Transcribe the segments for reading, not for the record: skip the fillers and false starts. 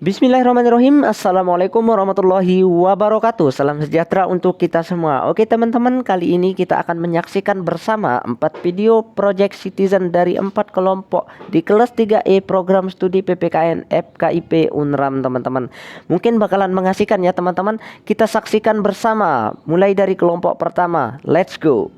Bismillahirrahmanirrahim. Assalamualaikum warahmatullahi wabarakatuh. Salam sejahtera untuk kita semua. Oke teman-teman, kali ini kita akan menyaksikan bersama 4 video Project Citizen dari 4 kelompok di kelas 3E program studi PPKN FKIP Unram teman-teman. Mungkin bakalan mengasihkan ya teman-teman. Kita saksikan bersama mulai dari kelompok pertama. Let's go.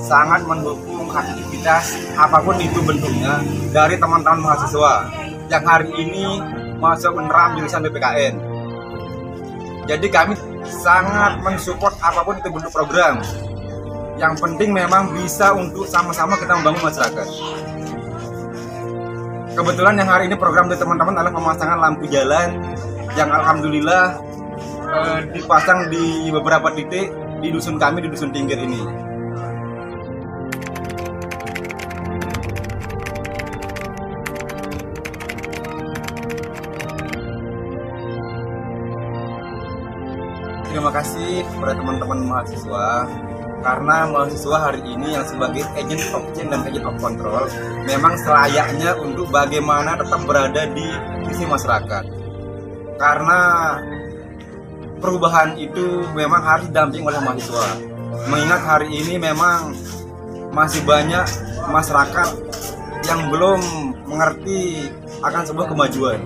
sangat mendukung aktivitas apapun itu bentuknya dari teman-teman mahasiswa yang hari ini masuk menerap jurusan PPKN. Jadi kami sangat mensupport apapun itu bentuk program. Yang penting memang bisa untuk sama-sama kita membangun masyarakat. Kebetulan yang hari ini program dari teman-teman adalah pemasangan lampu jalan yang alhamdulillah dipasang di beberapa titik di dusun kami, di dusun Tinggir ini. Terima kasih kepada teman-teman mahasiswa, karena mahasiswa hari ini yang sebagai agent of change dan agent of control memang selayaknya untuk bagaimana tetap berada di sisi masyarakat. Karena perubahan itu memang harus didampingi oleh mahasiswa. Mengingat hari ini memang masih banyak masyarakat yang belum mengerti akan sebuah kemajuan.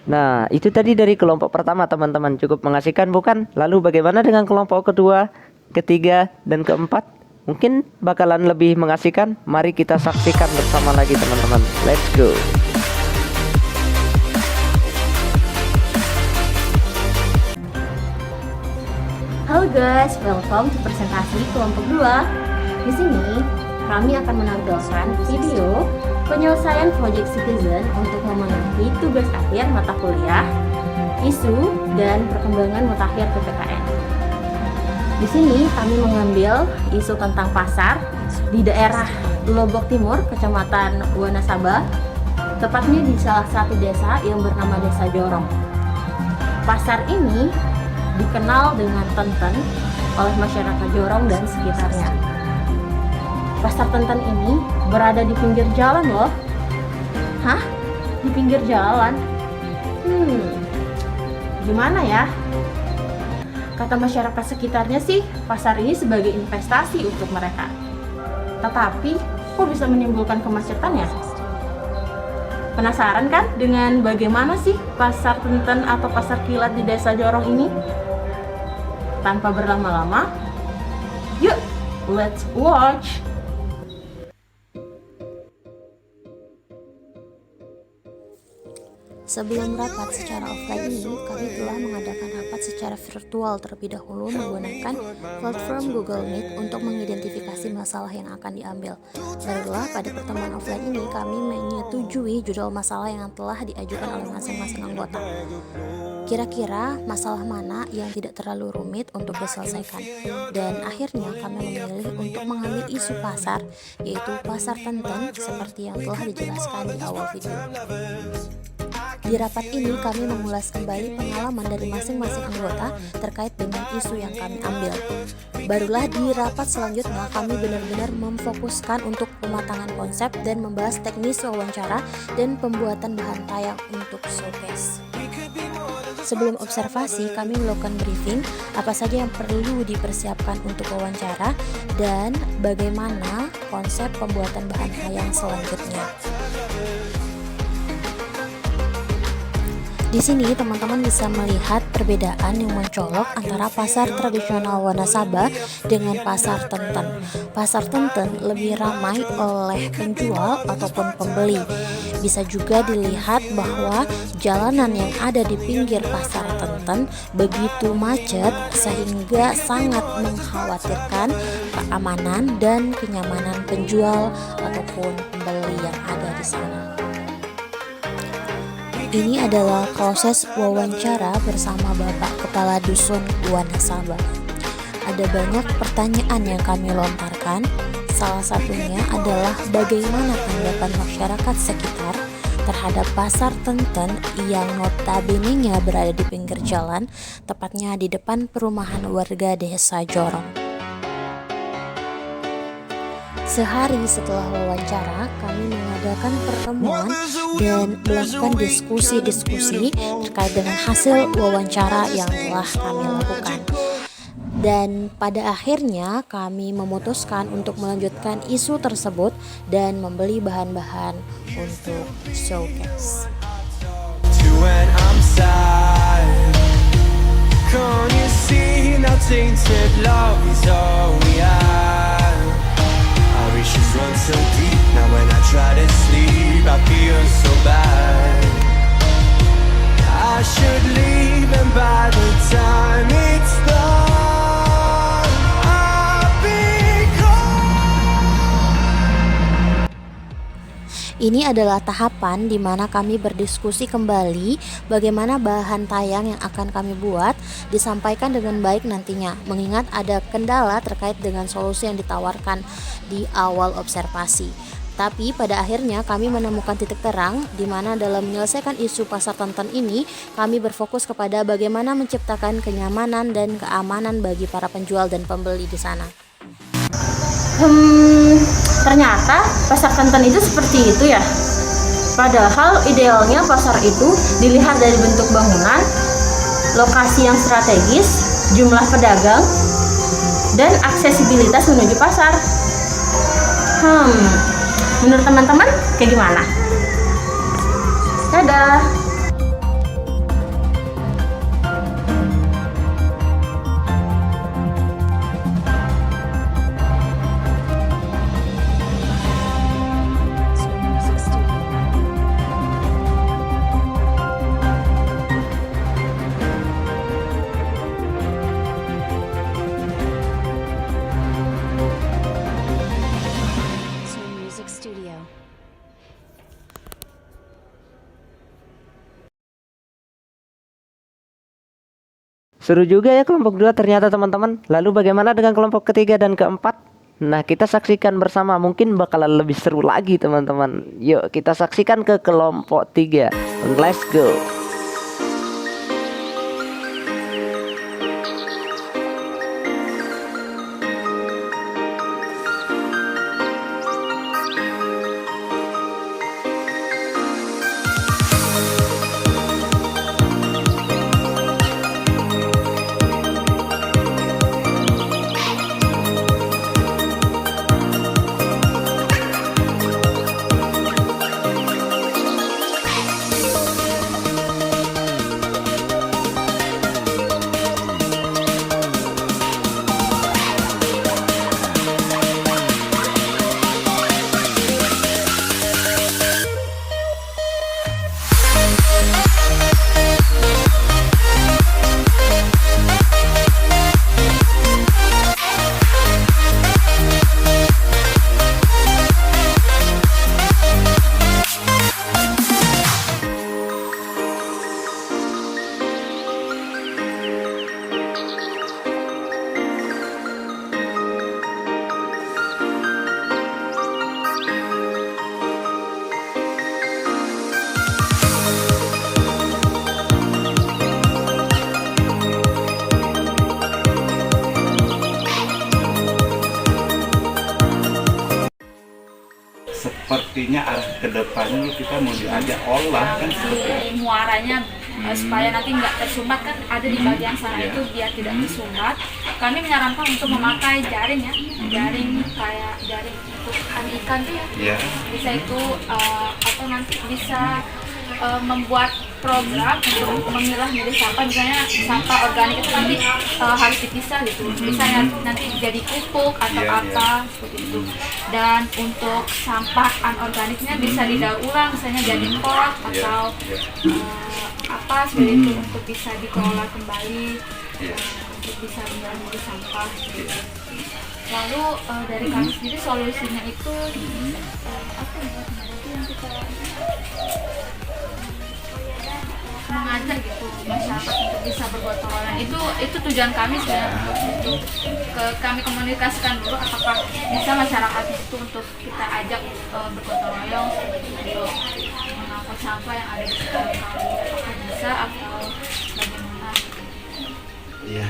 Nah, itu tadi dari kelompok pertama teman-teman, cukup mengasihkan bukan? Lalu bagaimana dengan kelompok kedua, ketiga, dan keempat? Mungkin bakalan lebih mengasihkan. Mari kita saksikan bersama lagi teman-teman. Let's go. Halo guys, welcome to presentasi kelompok 2. Di sini kami akan menampilkan video penyelesaian Project Citizen untuk memenuhi tugas akhir mata kuliah, isu, dan perkembangan mutakhir PPKN. Di sini kami mengambil isu tentang pasar di daerah Lombok Timur, Kecamatan Wanasaba, tepatnya di salah satu desa yang bernama Desa Jorong. Pasar ini dikenal dengan Tenten oleh masyarakat Jorong dan sekitarnya. Pasar Tenten ini berada di pinggir jalan loh. Hah? Di pinggir jalan? Gimana ya? Kata masyarakat sekitarnya sih, pasar ini sebagai investasi untuk mereka. Tetapi, kok bisa menimbulkan kemacetan ya? Penasaran kan dengan bagaimana sih pasar Tenten atau pasar kilat di Desa Jorong ini? Tanpa berlama-lama, yuk, let's watch! Sebelum rapat secara offline ini, kami telah mengadakan rapat secara virtual terlebih dahulu menggunakan platform Google Meet untuk mengidentifikasi masalah yang akan diambil. Barulah pada pertemuan offline ini kami menyetujui judul masalah yang telah diajukan oleh masing-masing anggota. Kira-kira masalah mana yang tidak terlalu rumit untuk diselesaikan, dan akhirnya kami memilih untuk mengambil isu pasar, yaitu pasar Tenten seperti yang telah dijelaskan di awal video. Di rapat ini kami mengulas kembali pengalaman dari masing-masing anggota terkait dengan isu yang kami ambil. Barulah di rapat selanjutnya kami benar-benar memfokuskan untuk pematangan konsep dan membahas teknis wawancara dan pembuatan bahan tayang untuk showcase. Sebelum observasi, kami melakukan briefing apa saja yang perlu dipersiapkan untuk wawancara dan bagaimana konsep pembuatan bahan tayang selanjutnya. Di sini teman-teman bisa melihat perbedaan yang mencolok antara pasar tradisional Wanasaba dengan pasar Tenten. Pasar Tenten lebih ramai oleh penjual ataupun pembeli. Bisa juga dilihat bahwa jalanan yang ada di pinggir pasar Tenten begitu macet sehingga sangat mengkhawatirkan keamanan dan kenyamanan penjual ataupun pembeli yang ada di sana. Ini adalah proses wawancara bersama Bapak Kepala Dusun Wanasaba. Ada banyak pertanyaan yang kami lontarkan. Salah satunya adalah bagaimana tanggapan masyarakat sekitar terhadap pasar Tenten yang notabene-nya berada di pinggir jalan, tepatnya di depan perumahan warga Desa Jorong. Sehari setelah wawancara, kami mengadakan pertemuan dan melakukan diskusi-diskusi terkait dengan hasil wawancara yang telah kami lakukan. Dan pada akhirnya kami memutuskan untuk melanjutkan isu tersebut dan membeli bahan-bahan untuk showcase. When I'm sad, can't you see now tainted love is all we have? Our issues run so deep, now when I try to sleep I feel so bad. I should leave and by the time it's done I'll be gone. Ini adalah tahapan di mana kami berdiskusi kembali bagaimana bahan tayang yang akan kami buat disampaikan dengan baik nantinya, mengingat ada kendala terkait dengan solusi yang ditawarkan di awal observasi. Tapi pada akhirnya kami menemukan titik terang di mana dalam menyelesaikan isu pasar tonton ini kami berfokus kepada bagaimana menciptakan kenyamanan dan keamanan bagi para penjual dan pembeli di sana. Ternyata pasar tonton itu seperti itu ya. Padahal idealnya pasar itu dilihat dari bentuk bangunan, lokasi yang strategis, jumlah pedagang, dan aksesibilitas menuju pasar. Menurut teman-teman kayak gimana? Dadah. Seru juga ya kelompok 2 ternyata teman-teman. Lalu bagaimana dengan kelompok ketiga dan keempat? Nah, kita saksikan bersama, mungkin bakalan lebih seru lagi teman-teman. Yuk kita saksikan ke kelompok 3. Let's go. Sepertinya arah kedepannya kita mau diajak olah kan seperti muaranya supaya nanti nggak tersumbat, kan ada di bagian sana itu biar tidak tersumbat. Kami menyarankan untuk memakai jaring ya, jaring kayak jaring untuk ikan tuh ya. Bisa itu atau nanti bisa membuat program untuk memilah milih sampah, misalnya sampah organik itu nanti harus dipisah gitu, misalnya nanti jadi pupuk atau apa seperti itu. Dan untuk sampah anorganiknya bisa didaur ulang, misalnya jadi pot atau apa seperti itu, untuk bisa dikelola kembali, untuk bisa milih sampah gitu. Lalu dari kami sendiri solusinya itu apa ya, yang kita mengajak gitu masyarakat untuk bisa bergotong royong. Itu tujuan kami sebenarnya. Kami komunikasikan dulu apakah bisa masyarakat itu untuk kita ajak bergotong royong untuk mengangkut sampah yang ada di sekitar kami, apakah bisa atau bagaimana. Iya.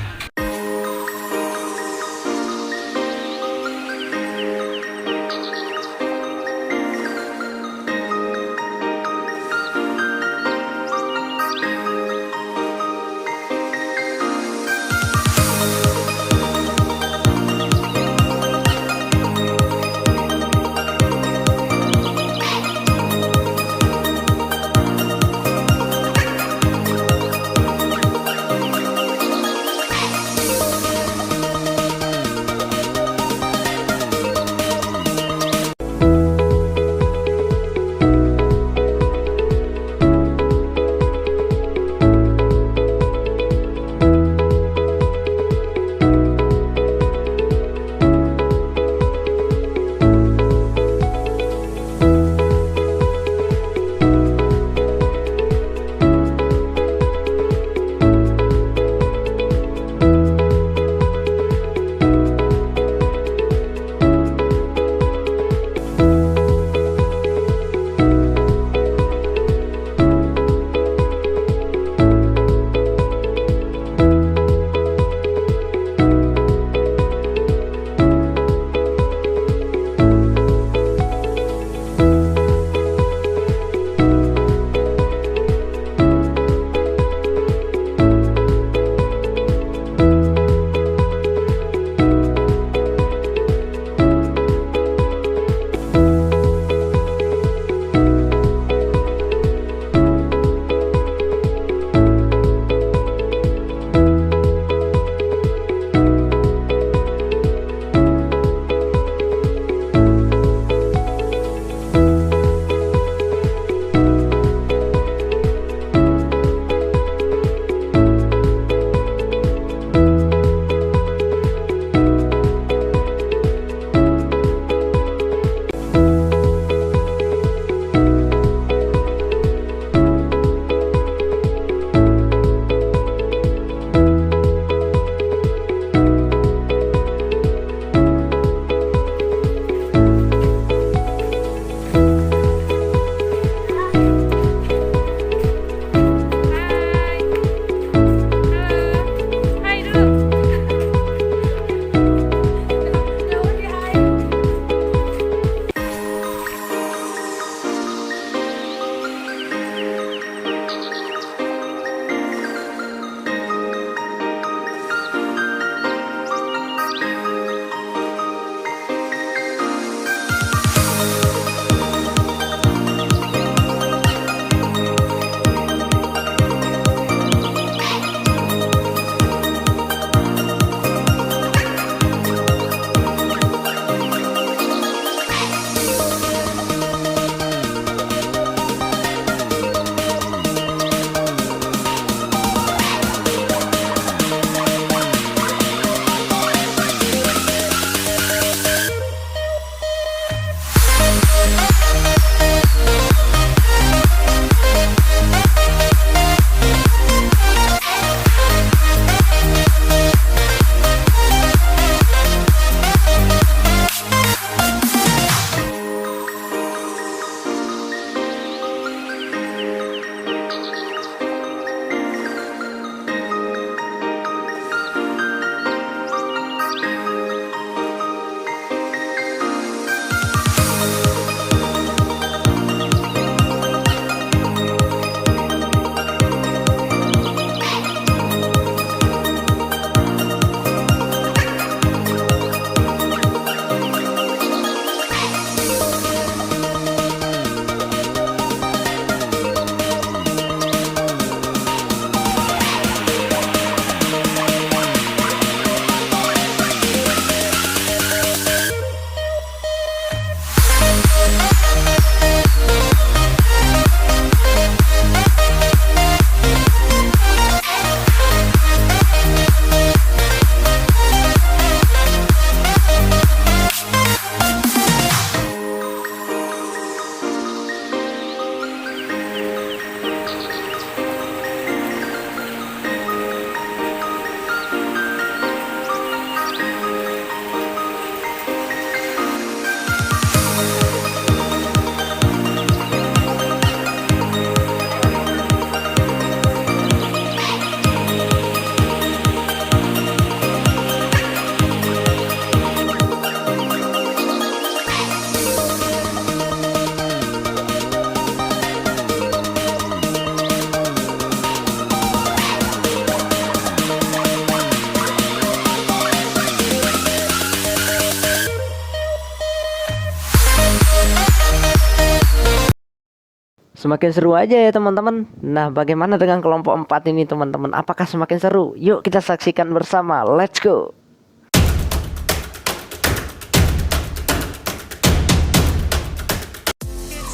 Semakin seru aja ya teman-teman. Nah, bagaimana dengan kelompok 4 ini teman-teman? Apakah semakin seru? Yuk kita saksikan bersama. Let's go.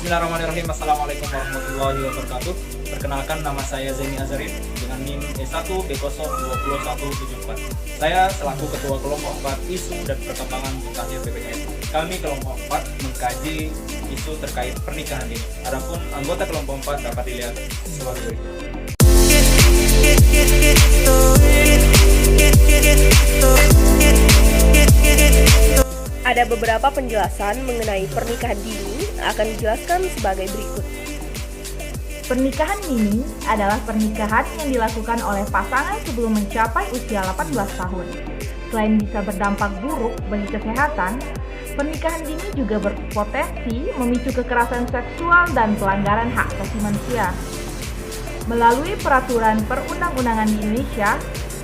Bismillahirrahmanirrahim. Assalamualaikum warahmatullahi wabarakatuh. Perkenalkan, nama saya Zaini Azarif dengan NIM E1B02174. Saya selaku Ketua Kelompok 4 Isu dan Perkembangan Mutakhir PPKN. Kami Kelompok 4 mengkaji isu terkait pernikahan ini. Adapun anggota Kelompok 4 dapat dilihat sebagai berikut. Ada beberapa penjelasan mengenai pernikahan dini akan dijelaskan sebagai berikut. Pernikahan dini adalah pernikahan yang dilakukan oleh pasangan sebelum mencapai usia 18 tahun. Selain bisa berdampak buruk bagi kesehatan, pernikahan dini juga berpotensi memicu kekerasan seksual dan pelanggaran hak asasi manusia. Melalui peraturan perundang-undangan di Indonesia,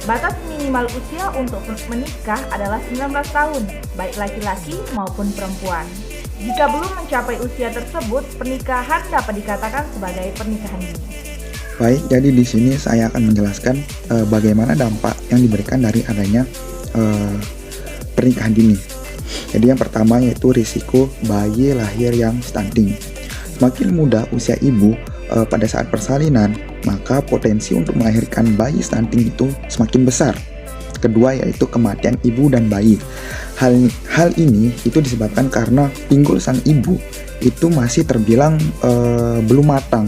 batas minimal usia untuk menikah adalah 19 tahun, baik laki-laki maupun perempuan. Jika belum mencapai usia tersebut, pernikahan dapat dikatakan sebagai pernikahan dini. Baik, jadi di sini saya akan menjelaskan bagaimana dampak yang diberikan dari adanya pernikahan dini. Jadi yang pertama yaitu risiko bayi lahir yang stunting. Semakin muda usia ibu pada saat persalinan, maka potensi untuk melahirkan bayi stunting itu semakin besar. Kedua yaitu kematian ibu dan bayi. Hal ini itu disebabkan karena pinggul sang ibu itu masih terbilang belum matang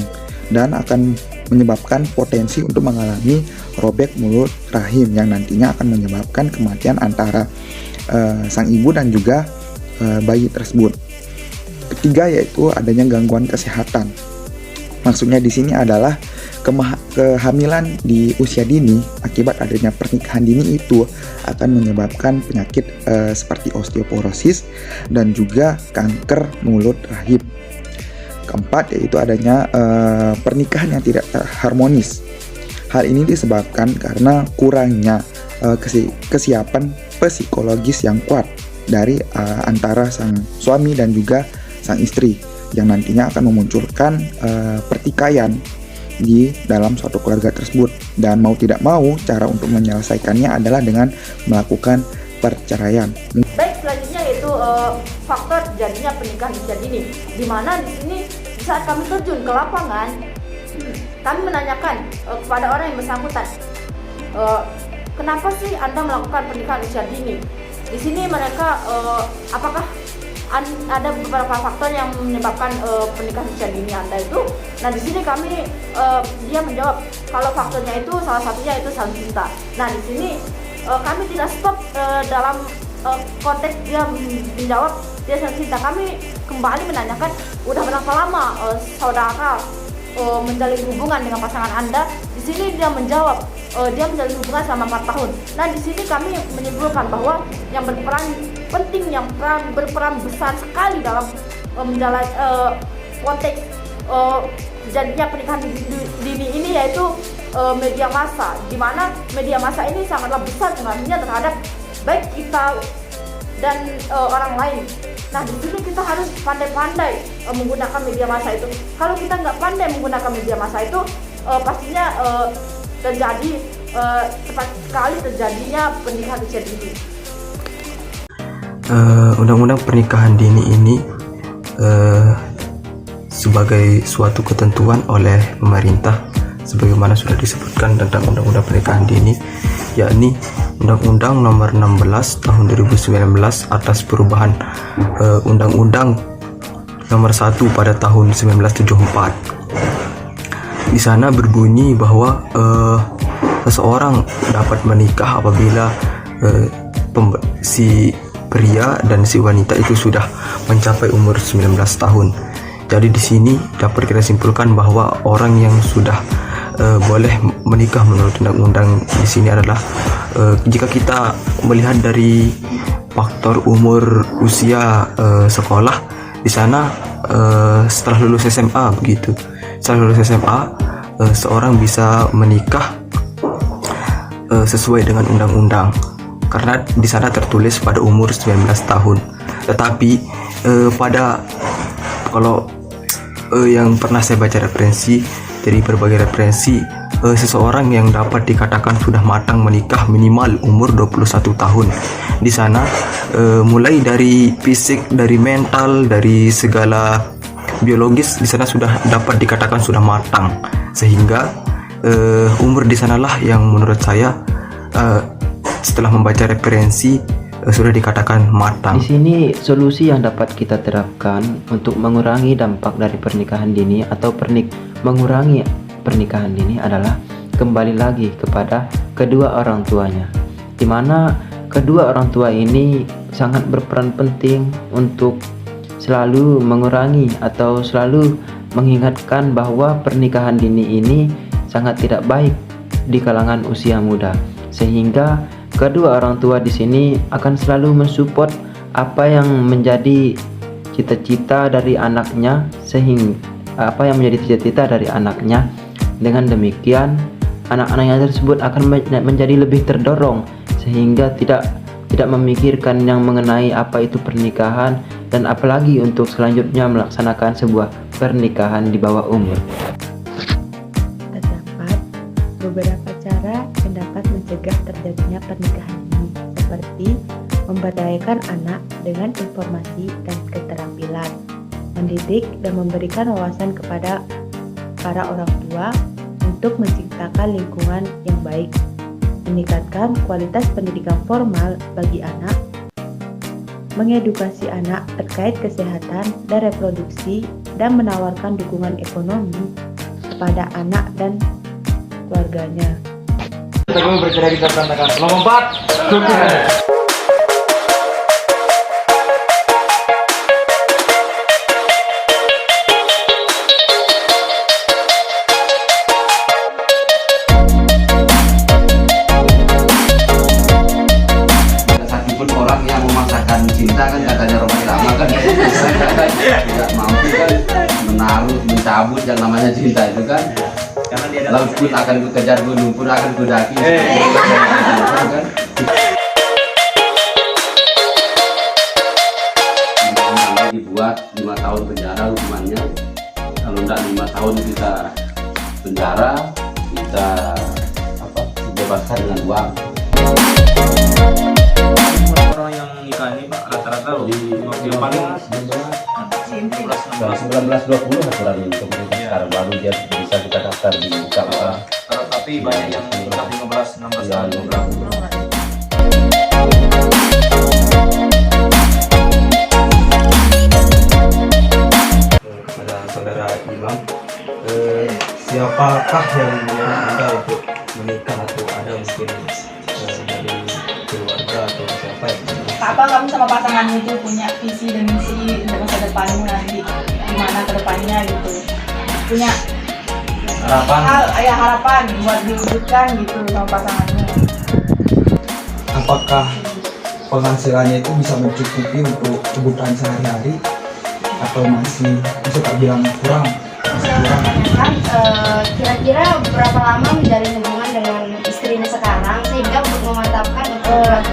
dan akan menyebabkan potensi untuk mengalami robek mulut rahim yang nantinya akan menyebabkan kematian antara sang ibu dan juga bayi tersebut. Ketiga yaitu adanya gangguan kesehatan. Maksudnya di sini adalah kehamilan di usia dini akibat adanya pernikahan dini itu akan menyebabkan penyakit seperti osteoporosis dan juga kanker mulut rahim. Keempat yaitu adanya pernikahan yang tidak harmonis. Hal ini disebabkan karena kurangnya kesiapan psikologis yang kuat dari antara sang suami dan juga sang istri yang nantinya akan memunculkan pertikaian di dalam suatu keluarga tersebut. Dan mau tidak mau cara untuk menyelesaikannya adalah dengan melakukan perceraian. Baik, selanjutnya yaitu faktor terjadinya pernikahan usia dini, di mana di sini di saat kami terjun ke lapangan, kami menanyakan kepada orang yang bersangkutan, kenapa sih Anda melakukan pernikahan usia dini? Di sini mereka apakah ada beberapa faktor yang menyebabkan pernikahan usia dini Anda itu. Nah di sini kami dia menjawab kalau faktornya itu salah satunya itu saling cinta. Nah di sini kami tidak stop dalam konteks dia menjawab dia saling cinta. Kami kembali menanyakan udah berapa lama saudara menjalin hubungan dengan pasangan Anda. Di sini dia menjawab dia menjalin hubungan selama 4 tahun. Nah di sini kami menyimpulkan bahwa yang berperan penting, yang berperan besar sekali dalam menjalani konteks terjadinya pernikahan dini ini yaitu media massa, di mana media massa ini sangatlah besar pengaruhnya terhadap baik kita dan orang lain. Nah di sini kita harus pandai-pandai menggunakan media massa itu. Kalau kita nggak pandai menggunakan media massa itu, pastinya terjadi cepat sekali terjadinya pernikahan usia dini. Undang-undang pernikahan dini ini sebagai suatu ketentuan oleh pemerintah sebagaimana sudah disebutkan tentang undang-undang pernikahan dini, yakni Undang-Undang Nomor 16 Tahun 2019 atas perubahan Undang-Undang Nomor 1 pada tahun 1974. Di sana berbunyi bahwa seseorang dapat menikah apabila si pria dan si wanita itu sudah mencapai umur 19 tahun. Jadi di sini dapat kita simpulkan bahwa orang yang sudah boleh menikah menurut undang-undang di sini adalah jika kita melihat dari faktor umur usia sekolah di sana setelah lulus SMA begitu. Setelah lulus SMA seorang bisa menikah sesuai dengan undang-undang karena di sana tertulis pada umur 19 tahun. Tetapi kalau yang pernah saya baca referensi, dari berbagai referensi, seseorang yang dapat dikatakan sudah matang menikah minimal umur 21 tahun. Di sana mulai dari fisik, dari mental, dari segala biologis di sana sudah dapat dikatakan sudah matang, sehingga umur di sanalah yang menurut saya setelah membaca referensi sudah dikatakan matang. Di sini solusi yang dapat kita terapkan untuk mengurangi dampak dari pernikahan dini atau mengurangi pernikahan dini adalah kembali lagi kepada kedua orang tuanya, di mana kedua orang tua ini sangat berperan penting untuk selalu mengurangi atau selalu mengingatkan bahwa pernikahan dini ini sangat tidak baik di kalangan usia muda, sehingga kedua orang tua di sini akan selalu mensupport apa yang menjadi cita-cita dari anaknya, sehingga apa yang menjadi cita-cita dari anaknya. Dengan demikian, anak-anaknya tersebut akan menjadi lebih terdorong, sehingga tidak memikirkan yang mengenai apa itu pernikahan, dan apalagi untuk selanjutnya melaksanakan sebuah pernikahan di bawah umur. Terdapat beberapa cara yang dapat mencegah terjadinya pernikahan dini, seperti memberdayakan anak dengan informasi dan keterampilan, mendidik dan memberikan wawasan kepada para orang tua untuk menciptakan lingkungan yang baik, meningkatkan kualitas pendidikan formal bagi anak, mengedukasi anak terkait kesehatan dan reproduksi, dan menawarkan dukungan ekonomi kepada anak dan keluarganya. Sebelum bergerak kita berantakan kelompok 4. Cinta kan katanya Roma Irama kan tidak mampu kan menaruh mencabut yang namanya cinta itu kan. Laut pun akan ku kejar, gunung pun akan ku daki. Kan? Dibuat 5 tahun penjara hukumannya. Kalau tidak 5 tahun kita penjara, kita bebaskan dengan uang. Orang yang nikah ini Pak rata-rata yang paling 19-20 aturan untuk menikah sekarang, baru dia bisa kita daftar di KUA. Tapi banyak yang nikah 15-16 tahun. Kepada saudara Imam, siapakah yang menyuruh Anda untuk menikah, atau ada mungkin dari keluarga atau siapa yang Apa kamu sama pasanganmu itu punya visi dan misi untuk masa depanmu nanti, gimana ke depannya gitu, punya harapan buat diwujudkan gitu sama pasanganmu? Apakah penghasilannya itu bisa mencukupi untuk kebutuhan sehari-hari atau masih bisa terbilang kurang? Kan kira-kira berapa lama menjalin hubungan dengan istrinya sekarang sehingga untuk memantapkan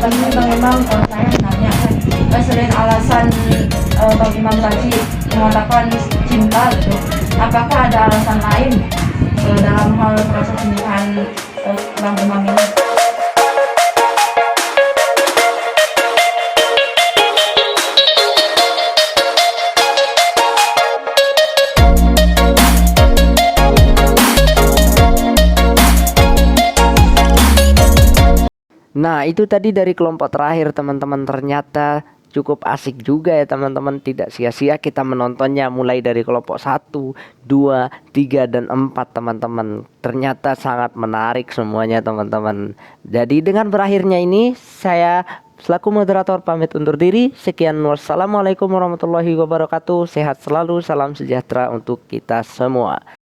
Tadi Bang Imam, saya nanya kan selain alasan Bang Imam tadi mengatakan cinta gitu, apakah ada alasan lain dalam hal proses pernikahan Bang Imam ini? Nah, itu tadi dari kelompok terakhir teman-teman. Ternyata cukup asik juga ya teman-teman. Tidak sia-sia kita menontonnya mulai dari kelompok 1, 2, 3, dan 4 teman-teman. Ternyata sangat menarik semuanya teman-teman. Jadi dengan berakhirnya ini, saya selaku moderator pamit undur diri. Sekian, wassalamualaikum warahmatullahi wabarakatuh. Sehat selalu, salam sejahtera untuk kita semua.